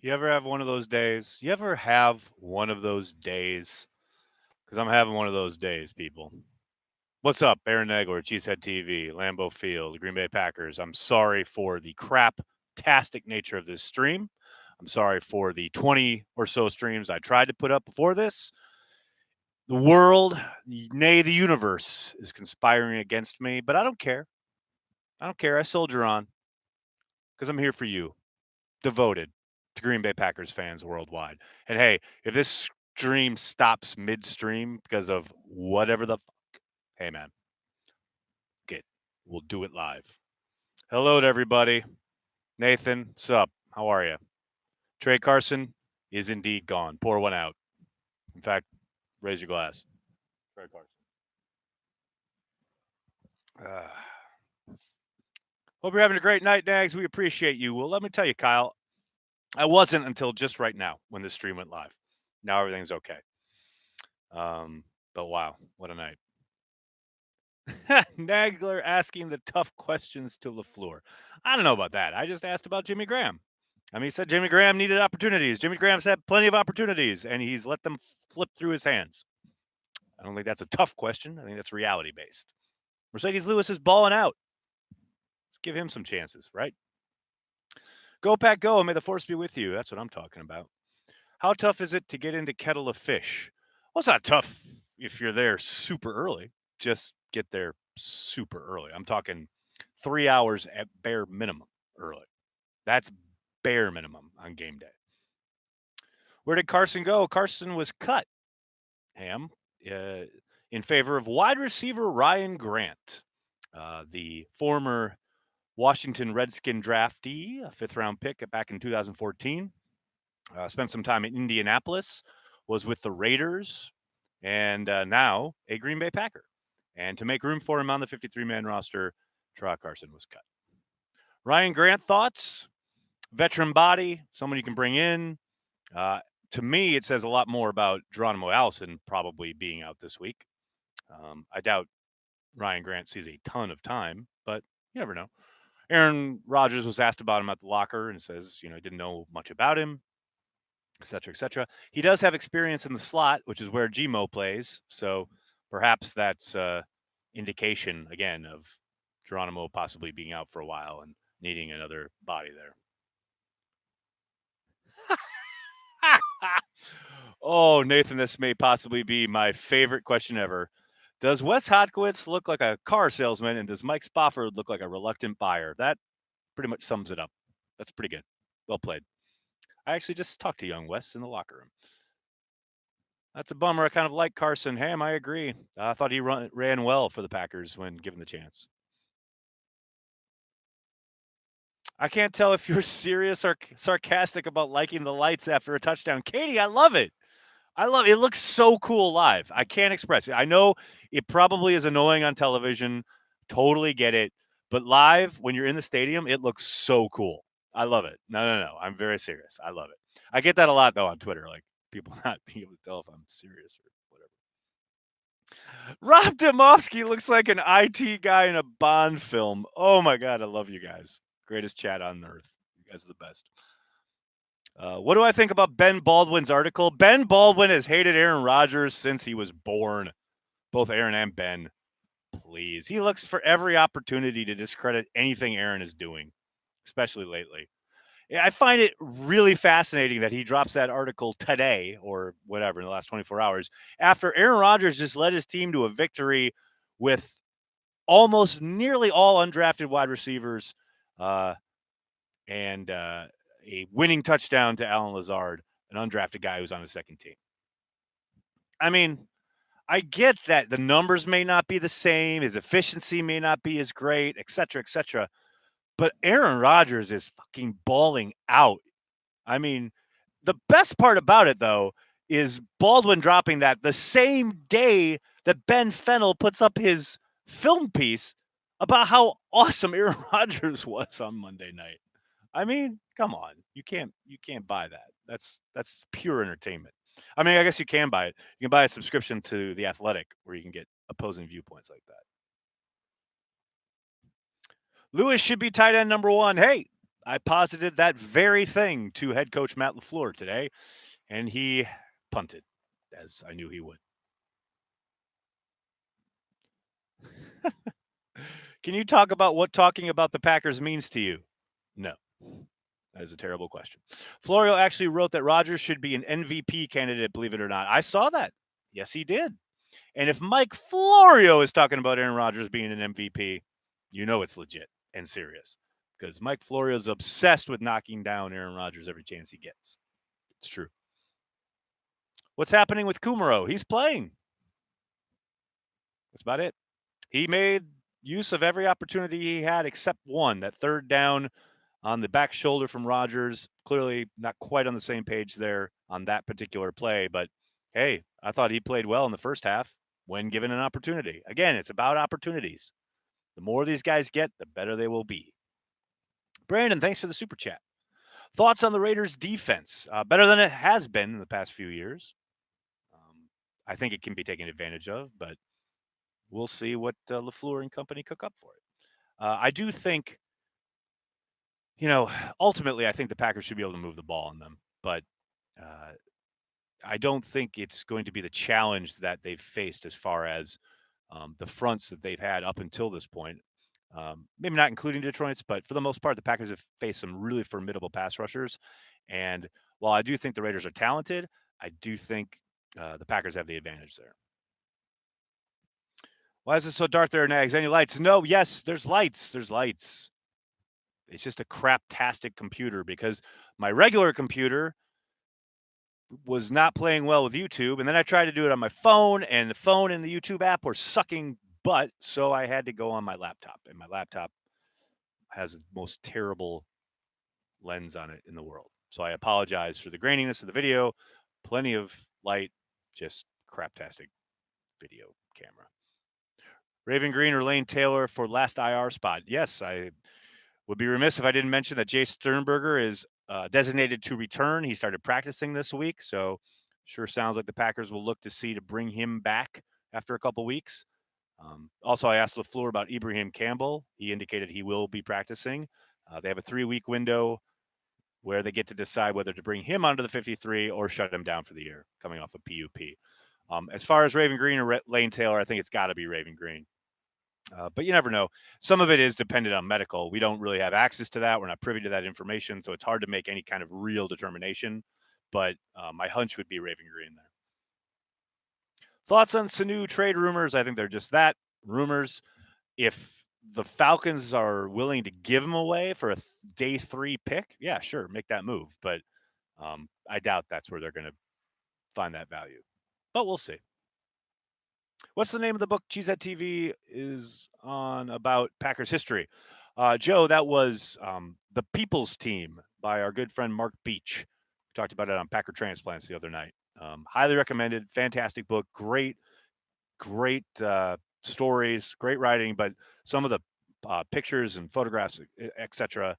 You ever have one of those days? You ever have one of those days? Because I'm having one of those days, people. What's up, Aaron Nagler, Cheesehead TV, Lambeau Field, the Green Bay Packers? I'm sorry for the crap-tastic nature of this stream. I'm sorry for the 20 or so streams I tried to put up before this. The world, nay, the universe, is conspiring against me, but I don't care. I don't care. I soldier on because I'm here for you, devoted to Green Bay Packers fans worldwide. And hey, if this stream stops midstream because of whatever the fuck, hey man, get we'll do it live. Hello to everybody. Nathan, sup? How are you? Trey Carson is indeed gone. Pour one out. In fact, raise your glass. Trey Carson. Hope you're having a great night, Nags. We appreciate you. Well, let me tell you, Kyle, I wasn't until just right now when the stream went live. Now everything's okay. But wow, what a night. Nagler asking the tough questions to LaFleur. I don't know about that. I just asked about Jimmy Graham. I mean, he said Jimmy Graham needed opportunities. Jimmy Graham's had plenty of opportunities, and he's let them slip through his hands. I don't think that's a tough question. I think that's reality based. Mercedes Lewis is balling out. Let's give him some chances, right? Go, Pack, go. May the force be with you. That's what I'm talking about. How tough is it to get into Kettle of Fish? Well, it's not tough if you're there super early. Just get there super early. I'm talking 3 hours at bare minimum early. That's bare minimum on game day. Where did Carson go? Carson was cut, Ham, in favor of wide receiver Ryan Grant, the former Washington Redskin draftee, a fifth-round pick back in 2014. Spent some time in Indianapolis, was with the Raiders, and now a Green Bay Packer. And to make room for him on the 53-man roster, Terrell Carson was cut. Ryan Grant thoughts? Veteran body, someone you can bring in. To me, it says a lot more about Geronimo Allison probably being out this week. I doubt Ryan Grant sees a ton of time, but you never know. Aaron Rodgers was asked about him at the locker and says, he didn't know much about him, et cetera, et cetera. He does have experience in the slot, which is where Gmo plays. So perhaps that's indication, again, of Geronimo possibly being out for a while and needing another body there. Oh, Nathan, this may possibly be my favorite question ever. Does Wes Hodkiewicz look like a car salesman, and does Mike Spofford look like a reluctant buyer? That pretty much sums it up. That's pretty good. Well played. I actually just talked to young Wes in the locker room. That's a bummer. I kind of like Carson. Ham, I agree. I thought he ran well for the Packers when given the chance. I can't tell if you're serious or sarcastic about liking the lights after a touchdown. Katie, I love it. It looks so cool live. I can't express it. I know it probably is annoying on television. Totally get it. But live, when you're in the stadium, it looks so cool. I love it. No. I'm very serious. I love it. I get that a lot, though, on Twitter. Like, people not being able to tell if I'm serious or whatever. Rob Demovsky looks like an IT guy in a Bond film. Oh, my God. I love you guys. Greatest chat on earth. You guys are the best. What do I think about Ben Baldwin's article? Ben Baldwin has hated Aaron Rodgers since he was born. Both Aaron and Ben. Please. He looks for every opportunity to discredit anything Aaron is doing, especially lately. I find it really fascinating that he drops that article today or whatever in the last 24 hours after Aaron Rodgers just led his team to a victory with almost nearly all undrafted wide receivers and a winning touchdown to Alan Lazard, an undrafted guy who's on the second team. I mean, I get that the numbers may not be the same, his efficiency may not be as great, et cetera, but Aaron Rodgers is fucking balling out. I mean, the best part about it, though, is Baldwin dropping that the same day that Ben Fennell puts up his film piece about how awesome Aaron Rodgers was on Monday night. I mean, come on. You can't buy that. That's pure entertainment. I mean, I guess you can buy it. You can buy a subscription to The Athletic where you can get opposing viewpoints like that. Lewis should be tight end number one. Hey, I posited that very thing to head coach Matt LaFleur today, and he punted, as I knew he would. Can you talk about what talking about the Packers means to you? No. That is a terrible question. Florio actually wrote that Rodgers should be an MVP candidate, believe it or not. I saw that. Yes, he did. And if Mike Florio is talking about Aaron Rodgers being an MVP, you know it's legit and serious because Mike Florio is obsessed with knocking down Aaron Rodgers every chance he gets. It's true. What's happening with Kumaro? He's playing. That's about it. He made use of every opportunity he had except one, that third down on the back shoulder from Rodgers. Clearly not quite on the same page there on that particular play, but hey, I thought he played well in the first half when given an opportunity. Again, it's about opportunities. The more these guys get, the better they will be. Brandon, thanks for the super chat. Thoughts on the Raiders' defense? Better than it has been in the past few years. I think it can be taken advantage of, but we'll see what LaFleur and company cook up for it. I do think, ultimately, I think the Packers should be able to move the ball on them, but I don't think it's going to be the challenge that they've faced as far as the fronts that they've had up until this point. Maybe not including Detroit's, but for the most part, the Packers have faced some really formidable pass rushers. And while I do think the Raiders are talented, I do think the Packers have the advantage there. Why is it so dark there, Nags? Any lights? No, yes, there's lights. There's lights. It's just a craptastic computer because my regular computer was not playing well with YouTube. And then I tried to do it on my phone, and the phone and the YouTube app were sucking butt. So I had to go on my laptop, and my laptop has the most terrible lens on it in the world. So I apologize for the graininess of the video. Plenty of light, just craptastic video camera. Raven Green or Lane Taylor for last IR spot. Yes, I would be remiss if I didn't mention that Jay Sternberger is designated to return. He started practicing this week, so sure sounds like the Packers will look to see to bring him back after a couple weeks. Also, I asked LaFleur about Ibrahim Campbell. He indicated he will be practicing. They have a 3-week window where they get to decide whether to bring him onto the 53 or shut him down for the year, coming off of PUP. As far as Raven Green or Lane Taylor, I think it's got to be Raven Green. But you never know. Some of it is dependent on medical. We don't really have access to that. We're not privy to that information, so it's hard to make any kind of real determination. But my hunch would be Raven Green there. Thoughts on Sanu trade rumors? I think they're just that, rumors. If the Falcons are willing to give him away for a day 3 pick, yeah, sure, make that move. But I doubt that's where they're going to find that value. But we'll see. What's the name of the book Cheesehead TV is on about Packers history? Joe, that was The People's Team by our good friend Mark Beach. We talked about it on Packer Transplants the other night. Highly recommended. Fantastic book. Great stories, great writing, but some of the pictures and photographs, etc.,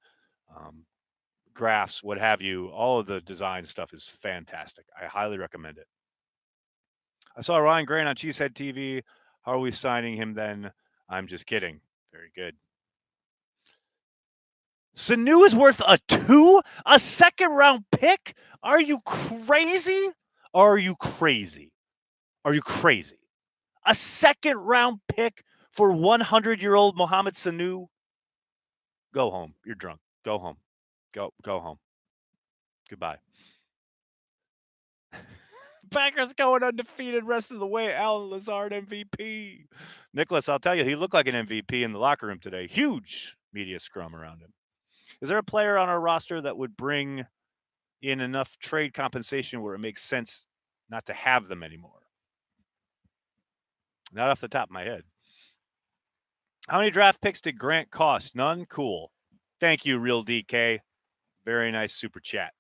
graphs, what have you, all of the design stuff is fantastic. I highly recommend it. I saw Ryan Grant on Cheesehead TV. How are we signing him then? I'm just kidding. Very good. Sanu is worth a second round pick? Are you crazy? Are you crazy? Are you crazy? A second round pick for 100-year-old Mohamed Sanu? Go home. You're drunk. Go home. Go home. Goodbye. Packers going undefeated rest of the way. Alan Lazard MVP. Nicholas, I'll tell you, he looked like an MVP in the locker room today. Huge media scrum around him. Is there a player on our roster that would bring in enough trade compensation where it makes sense not to have them anymore? Not off the top of my head. How many draft picks did Grant cost? None? Cool. Thank you, Real DK. Very nice super chat.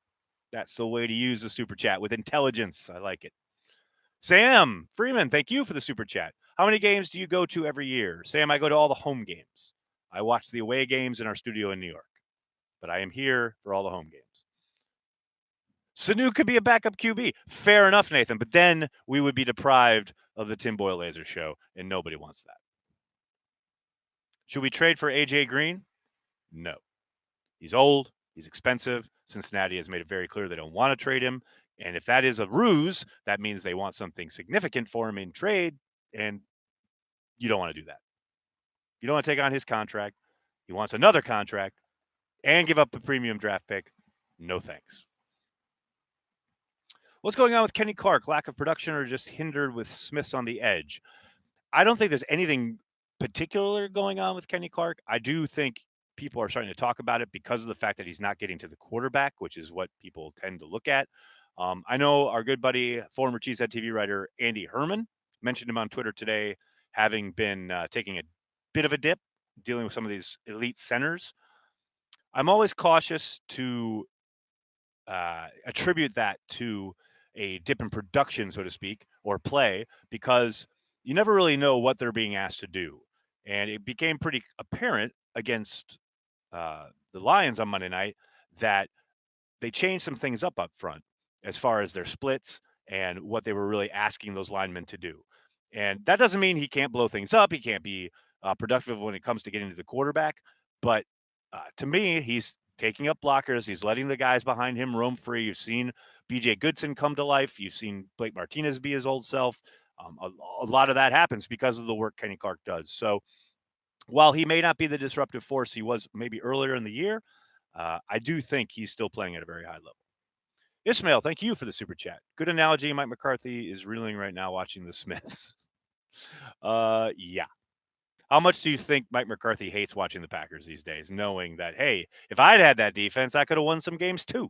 That's the way to use the super chat, with intelligence. I like it. Sam Freeman, thank you for the super chat. How many games do you go to every year? Sam, I go to all the home games. I watch the away games in our studio in New York, but I am here for all the home games. Sanu could be a backup QB. Fair enough, Nathan, but then we would be deprived of the Tim Boyle Laser Show, and nobody wants that. Should we trade for AJ Green? No. He's old. He's expensive. Cincinnati has made it very clear they don't want to trade him. And if that is a ruse, that means they want something significant for him in trade. And you don't want to do that. You don't want to take on his contract. He wants another contract and give up a premium draft pick. No thanks. What's going on with Kenny Clark? Lack of production or just hindered with Smiths on the edge? I don't think there's anything particular going on with Kenny Clark. I do think people are starting to talk about it because of the fact that he's not getting to the quarterback, which is what people tend to look at. I know our good buddy, former Cheesehead TV writer Andy Herman, mentioned him on Twitter today, having been taking a bit of a dip, dealing with some of these elite centers. I'm always cautious to attribute that to a dip in production, so to speak, or play, because you never really know what they're being asked to do. And it became pretty apparent against the Lions on Monday night that they changed some things up front as far as their splits and what they were really asking those linemen to do. And that doesn't mean he can't blow things up. He can't be productive when it comes to getting to the quarterback. But to me, he's taking up blockers. He's letting the guys behind him roam free. You've seen BJ Goodson come to life. You've seen Blake Martinez be his old self. A lot of that happens because of the work Kenny Clark does. So while he may not be the disruptive force he was maybe earlier in the year, I do think he's still playing at a very high level. Ishmael, thank you for the super chat. Good analogy. Mike McCarthy is reeling right now watching the Smiths. Yeah. How much do you think Mike McCarthy hates watching the Packers these days, knowing that, hey, if I'd had that defense, I could have won some games too?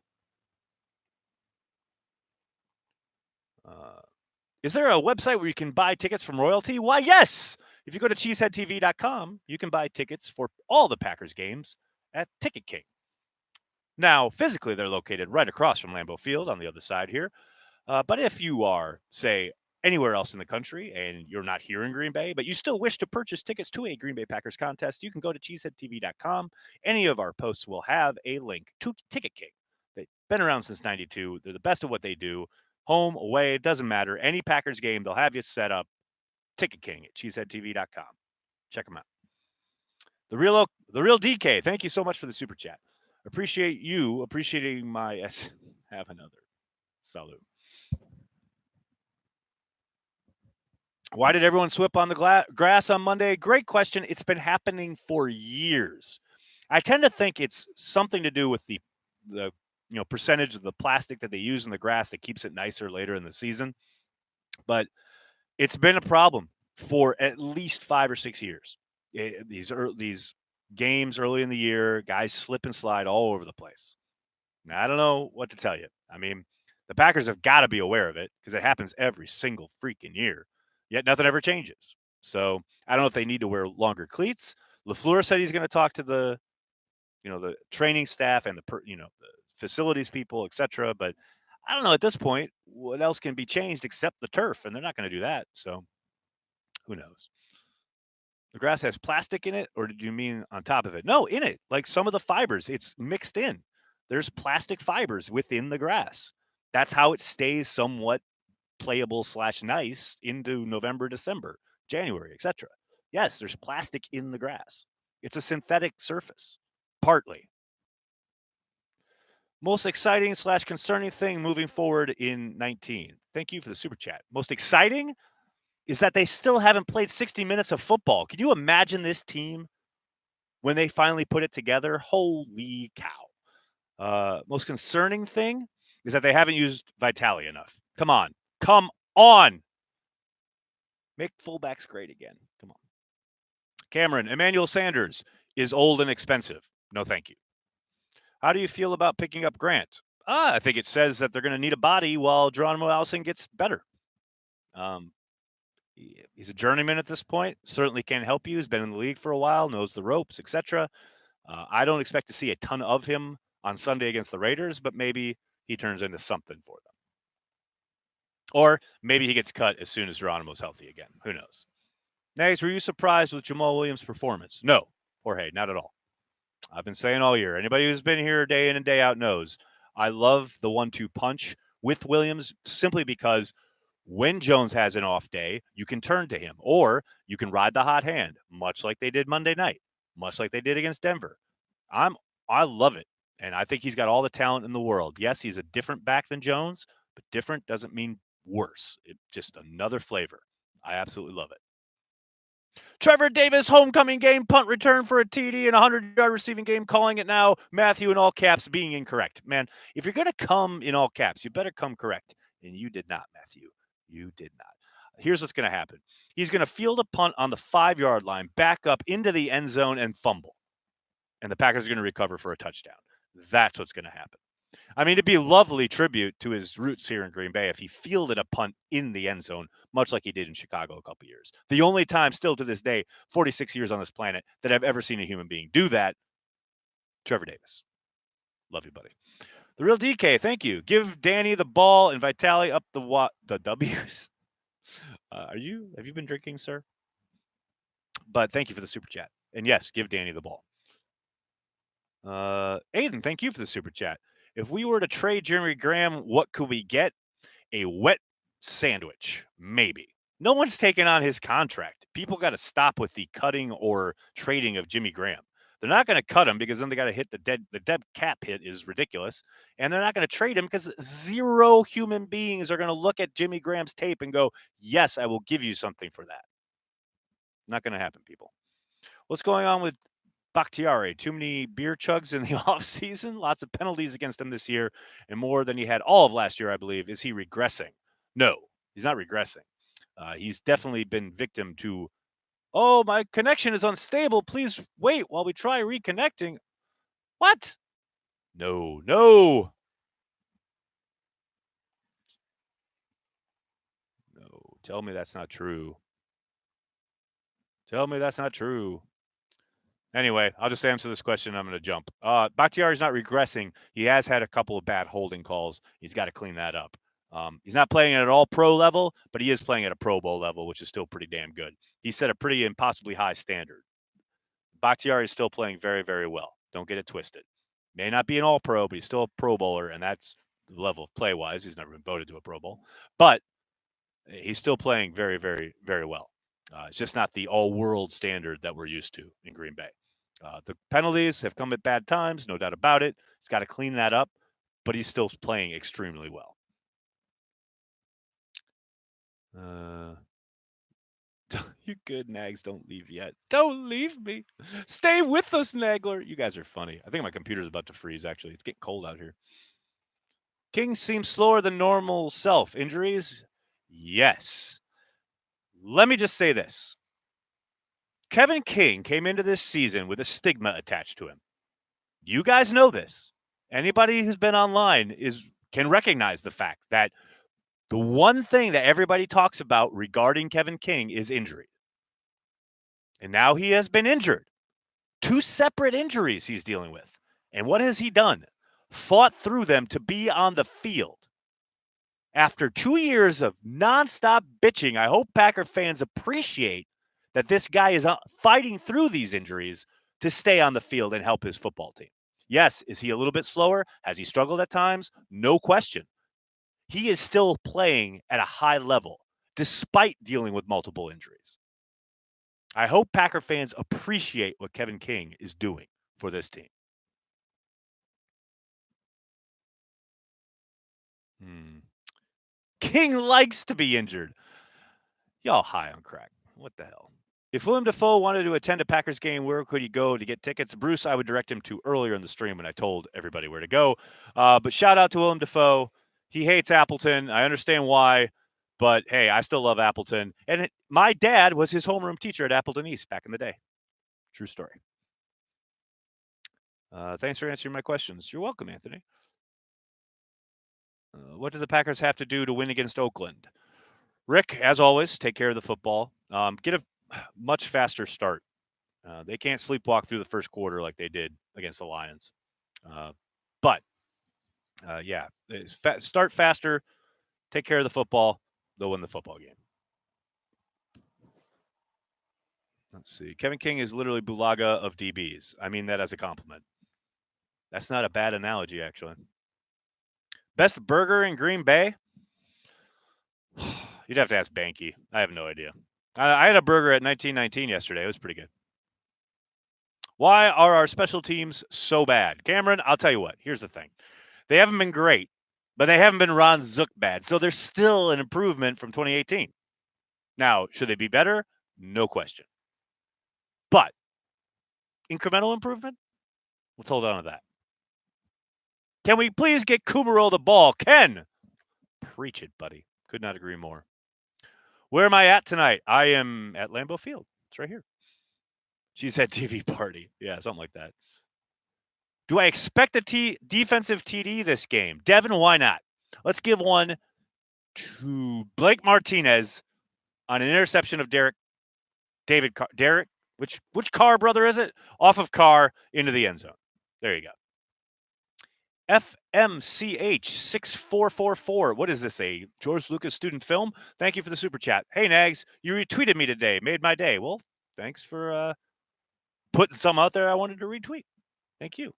Is there a website where you can buy tickets from royalty? Why, yes. If you go to cheeseheadtv.com, you can buy tickets for all the Packers games at Ticket King. Now, physically, they're located right across from Lambeau Field on the other side here. But if you are, say, anywhere else in the country and you're not here in Green Bay, but you still wish to purchase tickets to a Green Bay Packers contest, you can go to cheeseheadtv.com. Any of our posts will have a link to Ticket King. They've been around since 92. They're the best at what they do. Home, away, it doesn't matter. Any Packers game, they'll have you set up. Ticket King at cheeseheadtv.com. Check them out. The real DK, thank you so much for the super chat. Appreciate you appreciating my have another salute. Why did everyone swip on the grass on Monday? Great question. It's been happening for years. I tend to think it's something to do with the percentage of the plastic that they use in the grass that keeps it nicer later in the season. But it's been a problem for at least 5 or 6 years. These games early in the year, guys slip and slide all over the place. Now, I don't know what to tell you. I mean, the Packers have got to be aware of it because it happens every single freaking year. Yet nothing ever changes. So I don't know if they need to wear longer cleats. LaFleur said he's going to talk to the training staff and the facilities people, etc. But I don't know at this point what else can be changed except the turf, and they're not going to do that. So who knows? The grass has plastic in it, or did you mean on top of it? No, in it. Like some of the fibers, it's mixed in. There's plastic fibers within the grass. That's how it stays somewhat playable / nice into November, December, January, etc. Yes, there's plastic in the grass. It's a synthetic surface, partly. Most exciting / concerning thing moving forward in 19. Thank you for the super chat. Most exciting is that they still haven't played 60 minutes of football. Can you imagine this team when they finally put it together? Holy cow. Most concerning thing is that they haven't used Vitale enough. Come on. Make fullbacks great again. Come on. Cameron, Emmanuel Sanders is old and expensive. No, thank you. How do you feel about picking up Grant? I think it says that they're going to need a body while Geronimo Allison gets better. He's a journeyman at this point. Certainly can help you. He's been in the league for a while, knows the ropes, etc. I don't expect to see a ton of him on Sunday against the Raiders, but maybe he turns into something for them. Or maybe he gets cut as soon as Geronimo's healthy again. Who knows? Next, were you surprised with Jamal Williams' performance? No, Jorge, not at all. I've been saying all year. Anybody who's been here day in and day out knows I love the 1-2 punch with Williams simply because when Jones has an off day, you can turn to him, or you can ride the hot hand, much like they did Monday night, much like they did against Denver. I love it. And I think he's got all the talent in the world. Yes, he's a different back than Jones, but different doesn't mean worse. It's just another flavor. I absolutely love it. Trevor Davis, homecoming game, punt return for a TD and a 100-yard receiving game, calling it now. Matthew in all caps being incorrect. Man, if you're going to come in all caps, you better come correct. And you did not, Matthew. You did not. Here's what's going to happen. He's going to field a punt on the 5-yard line, back up into the end zone and fumble. And the Packers are going to recover for a touchdown. That's what's going to happen. I mean, it'd be a lovely tribute to his roots here in Green Bay if he fielded a punt in the end zone, much like he did in Chicago a couple years. The only time still to this day, 46 years on this planet, that I've ever seen a human being do that, Trevor Davis. Love you, buddy. The Real DK, thank you. Give Danny the ball and Vitali up the W's. Have you been drinking, sir? But thank you for the super chat. And yes, give Danny the ball. Aiden, thank you for the super chat. If we were to trade Jeremy Graham, what could we get? A wet sandwich, maybe. No one's taken on his contract. People got to stop with the cutting or trading of Jimmy Graham. They're not going to cut him because then they got to hit the dead cap hit is ridiculous. And they're not going to trade him because zero human beings are going to look at Jimmy Graham's tape and go, yes, I will give you something for that. Not going to happen, people. What's going on with Bakhtiari? Too many beer chugs in the offseason? Lots of penalties against him this year and more than he had all of last year, I believe. Is he regressing? No, he's not regressing. He's definitely been victim to, oh, my connection is unstable. Please wait while we try reconnecting. What? No. No. Tell me that's not true. Tell me that's not true. Anyway, I'll just answer this question. I'm going to jump. Bakhtiari's not regressing. He has had a couple of bad holding calls. He's got to clean that up. He's not playing at all pro level, but he is playing at a Pro Bowl level, which is still pretty damn good. He set a pretty impossibly high standard. Bakhtiari is still playing very, very well. Don't get it twisted. May not be an all pro, but he's still a Pro Bowler, and that's the level of play wise. He's never been voted to a Pro Bowl, but he's still playing very, very, very well. It's just not the all world standard that we're used to in Green Bay. The penalties have come at bad times, no doubt about it. He's got to clean that up, but he's still playing extremely well. You good, Nags? Don't leave yet. Don't leave me. Stay with us, Nagler. You guys are funny. I think my computer's about to freeze, actually. It's getting cold out here. King seems slower than normal self. Injuries? Yes. Let me just say this. Kevin King came into this season with a stigma attached to him. You guys know this. Anybody who's been online can recognize the fact that the one thing that everybody talks about regarding Kevin King is injury. And now he has been injured. 2 separate injuries he's dealing with. And what has he done? Fought through them to be on the field. After 2 years of nonstop bitching, I hope Packer fans appreciate that this guy is fighting through these injuries to stay on the field and help his football team. Yes, is he a little bit slower? Has he struggled at times? No question. He is still playing at a high level despite dealing with multiple injuries. I hope Packer fans appreciate what Kevin King is doing for this team. King likes to be injured. Y'all high on crack. What the hell? If Willem Dafoe wanted to attend a Packers game, where could he go to get tickets? Bruce, I would direct him to earlier in the stream when I told everybody where to go. But shout out to Willem Dafoe. He hates Appleton. I understand why. But, hey, I still love Appleton. And my dad was his homeroom teacher at Appleton East back in the day. True story. Thanks for answering my questions. You're welcome, Anthony. What do the Packers have to do to win against Oakland? Rick, as always, take care of the football. Get a much faster start. They can't sleepwalk through the first quarter like they did against the Lions. But start faster, take care of the football. They'll win the football game. Let's see. Kevin King is literally Bulaga of DBs. I mean that as a compliment. That's not a bad analogy, actually. Best burger in Green Bay? You'd have to ask Banky. I have no idea. I had a burger at 1919 yesterday. It was pretty good. Why are our special teams so bad? Cameron, I'll tell you what. Here's the thing. They haven't been great, but they haven't been Ron Zook bad. So there's still an improvement from 2018. Now, should they be better? No question. But incremental improvement? Let's hold on to that. Can we please get Kumaro the ball? Ken! Preach it, buddy. Could not agree more. Where am I at tonight? I am at Lambeau Field. It's right here. She's at TV party. Yeah, something like that. Do I expect a defensive TD this game? Devin, why not? Let's give one to Blake Martinez on an interception of David Carr. Derek, which Carr brother is it? Off of Carr into the end zone. There you go. FMCH6444. What is this, a George Lucas student film? Thank you for the super chat. Hey, Nags, you retweeted me today. Made my day. Well, thanks for putting some out there I wanted to retweet. Thank you.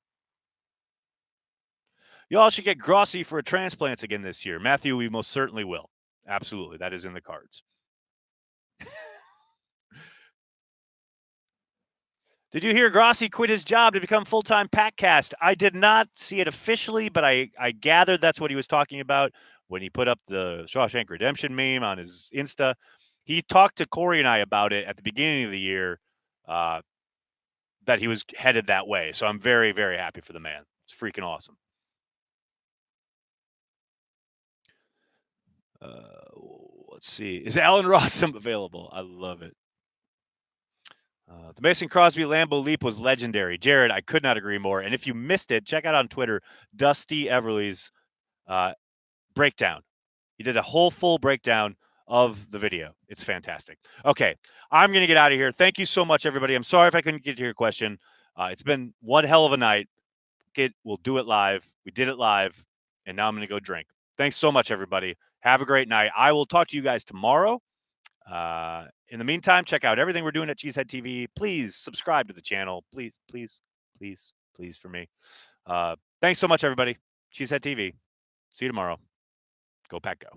Y'all should get Grossi for a transplants again this year. Matthew, we most certainly will. Absolutely. That is in the cards. Did you hear Grossi quit his job to become full-time PackCast? I did not see it officially, but I gathered that's what he was talking about when he put up the Shawshank Redemption meme on his Insta. He talked to Corey and I about it at the beginning of the year that he was headed that way. So I'm very, very happy for the man. It's freaking awesome. Let's see. Is Alan Rossum available? I love it. The Mason Crosby Lambeau leap was legendary. Jared, I could not agree more. And if you missed it, check out on Twitter Dusty Everly's breakdown. He did a whole full breakdown of the video. It's fantastic. Okay, I'm going to get out of here. Thank you so much, everybody. I'm sorry if I couldn't get to your question. It's been one hell of a night. We'll do it live. We did it live, and now I'm going to go drink. Thanks so much, everybody. Have a great night. I will talk to you guys tomorrow. In the meantime, check out everything we're doing at Cheesehead TV. Please subscribe to the channel. Please, please, please, please for me. Thanks so much, everybody. Cheesehead TV. See you tomorrow. Go Pack Go.